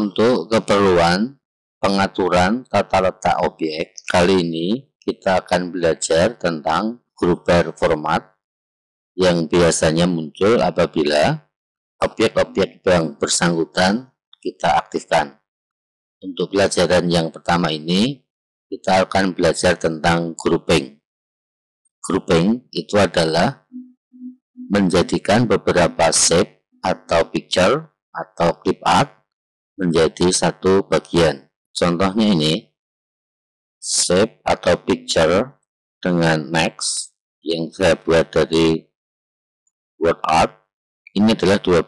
Untuk keperluan pengaturan tata letak objek, kali ini kita akan belajar tentang group bar format yang biasanya muncul apabila objek-objek yang bersangkutan kita aktifkan. Untuk pelajaran yang pertama ini, kita akan belajar tentang grouping. Grouping itu adalah menjadikan beberapa shape atau picture atau clip art menjadi satu bagian. Contohnya ini, shape atau picture dengan max yang saya buat dari word art. Ini adalah dua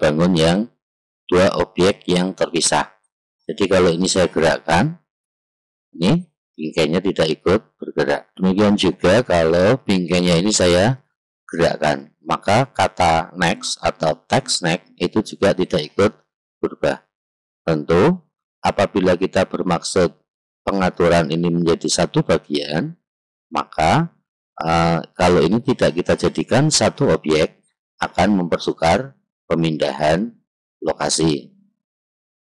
objek yang terpisah. Jadi kalau ini saya gerakkan, ini bingkainya tidak ikut bergerak. Demikian juga kalau bingkainya ini saya gerakkan, maka kata next atau text next itu juga tidak ikut berubah. Tentu apabila kita bermaksud pengaturan ini menjadi satu bagian, maka kalau ini tidak kita jadikan satu objek, akan mempersukar pemindahan lokasi.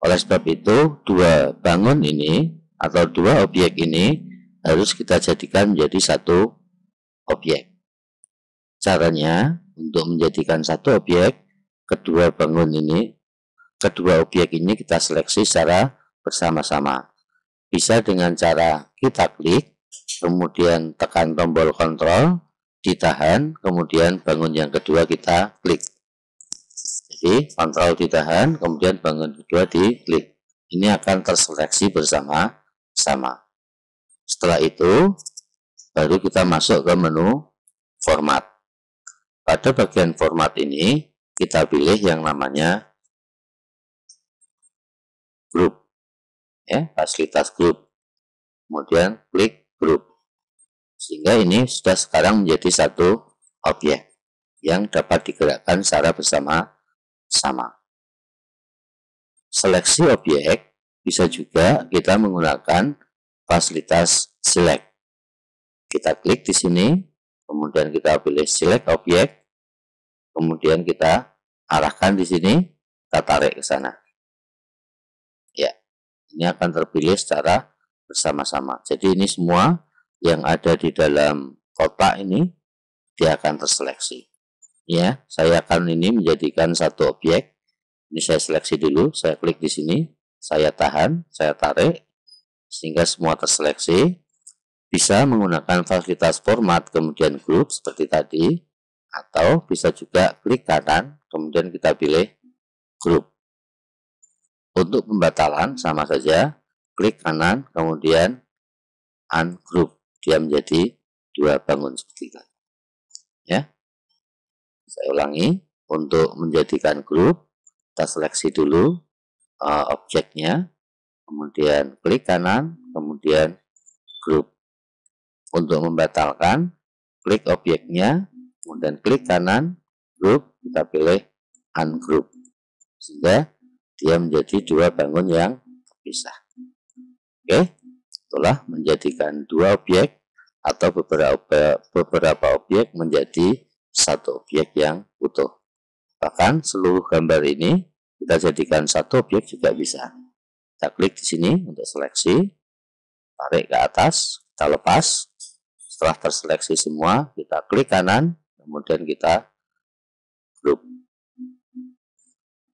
Oleh sebab itu, dua bangun ini atau dua objek ini harus kita jadikan menjadi satu objek. Caranya untuk menjadikan satu objek, kedua objek ini kita seleksi secara bersama-sama. Bisa dengan cara kita klik, kemudian tekan tombol kontrol, ditahan, kemudian bangun yang kedua kita klik. Jadi kontrol ditahan, kemudian bangun kedua diklik. Ini akan terseleksi bersama-sama. Setelah itu, baru kita masuk ke menu format. Pada bagian format ini, kita pilih yang namanya group, fasilitas group. Kemudian klik group. Sehingga ini sudah sekarang menjadi satu objek yang dapat digerakkan secara bersama-sama. Seleksi objek bisa juga kita menggunakan fasilitas select. Kita klik di sini, kemudian kita pilih select objek, kemudian kita arahkan di sini, kita tarik ke sana. Ya, ini akan terpilih secara bersama-sama. Jadi ini semua yang ada di dalam kotak ini dia akan terseleksi. Ya, saya akan ini menjadikan satu objek. Ini saya seleksi dulu, saya klik di sini, saya tahan, saya tarik sehingga semua terseleksi. Bisa menggunakan fasilitas format kemudian group seperti tadi, atau bisa juga klik kanan kemudian kita pilih group. Untuk pembatalan sama saja, klik kanan kemudian ungroup, dia menjadi dua bangun seperti itu. Ya, saya ulangi. Untuk menjadikan grup, kita seleksi dulu objeknya, kemudian klik kanan, kemudian grup. Untuk membatalkan, klik objeknya, kemudian klik kanan, grup, kita pilih ungroup, sehingga dia menjadi dua bangun yang terpisah. Oke, itulah menjadikan dua objek atau beberapa objek menjadi satu objek yang utuh. Bahkan seluruh gambar ini kita jadikan satu objek juga bisa. Kita klik di sini untuk seleksi, tarik ke atas, kita lepas. Setelah terseleksi semua, kita klik kanan, kemudian kita group.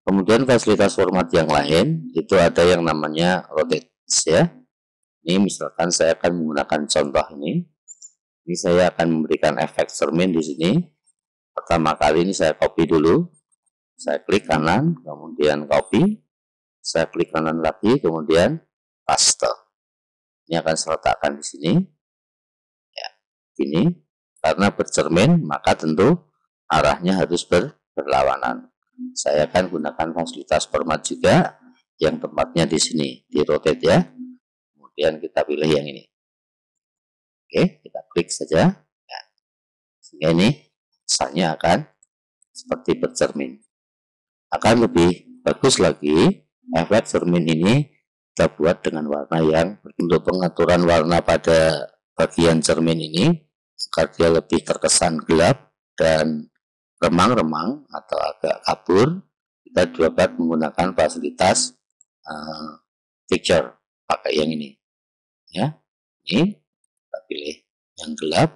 Kemudian fasilitas format yang lain itu ada yang namanya rotate, ya. Ini misalkan saya akan menggunakan contoh ini. Ini saya akan memberikan efek cermin di sini. Pertama kali ini saya copy dulu. Saya klik kanan, kemudian copy. Saya klik kanan lagi, kemudian paste. Ini akan saya letakkan di sini. Ya, ini karena bercermin, maka tentu arahnya harus berlawanan. Saya akan gunakan fasilitas format juga yang tempatnya di sini, di rotate ya. Kemudian kita pilih yang ini. Oke, kita klik saja. Ya. Sehingga ini kesannya akan seperti bercermin. Akan lebih bagus lagi, efek cermin ini kita buat dengan warna yang untuk pengaturan warna pada bagian cermin ini agar dia lebih terkesan gelap dan remang-remang atau agak kabur. Kita dapat menggunakan fasilitas picture, pakai yang ini ya. Ini kita pilih yang gelap,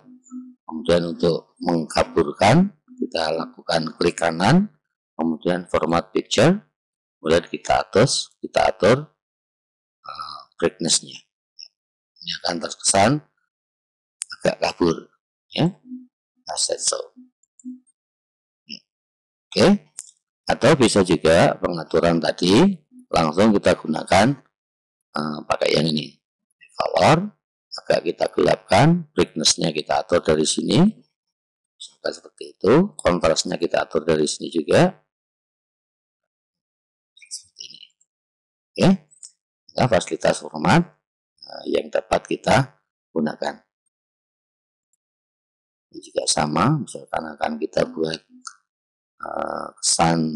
kemudian untuk mengkaburkan kita lakukan klik kanan, kemudian format picture, kemudian kita atur brightness-nya. Ini akan terkesan agak kabur ya. Kita set so. Oke. Atau bisa juga pengaturan tadi langsung kita gunakan pakai yang ini. Color agak kita gelapkan, brightness-nya kita atur dari sini. Seperti itu, kontrasnya kita atur dari sini juga. Seperti ini. Oke. Nah, fasilitas format yang dapat kita gunakan. Ini juga sama, misalkan akan kita buat kesan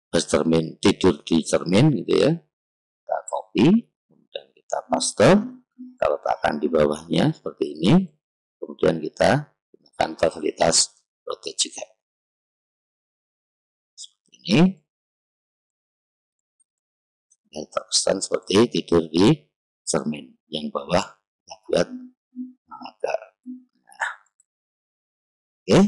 bercermin, tidur di cermin gitu ya. Kita copy, kemudian kita paste, kita letakkan di bawahnya seperti ini. Kemudian kita gunakan fasilitas rotate juga. Seperti ini. Yang terkesan seperti tidur di cermin. Yang bawah kita buat agak. Oke.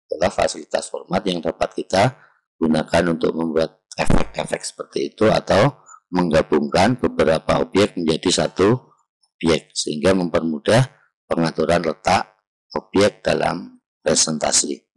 Adalah fasilitas format yang dapat kita gunakan untuk membuat efek-efek seperti itu atau menggabungkan beberapa objek menjadi satu objek sehingga mempermudah pengaturan letak objek dalam presentasi.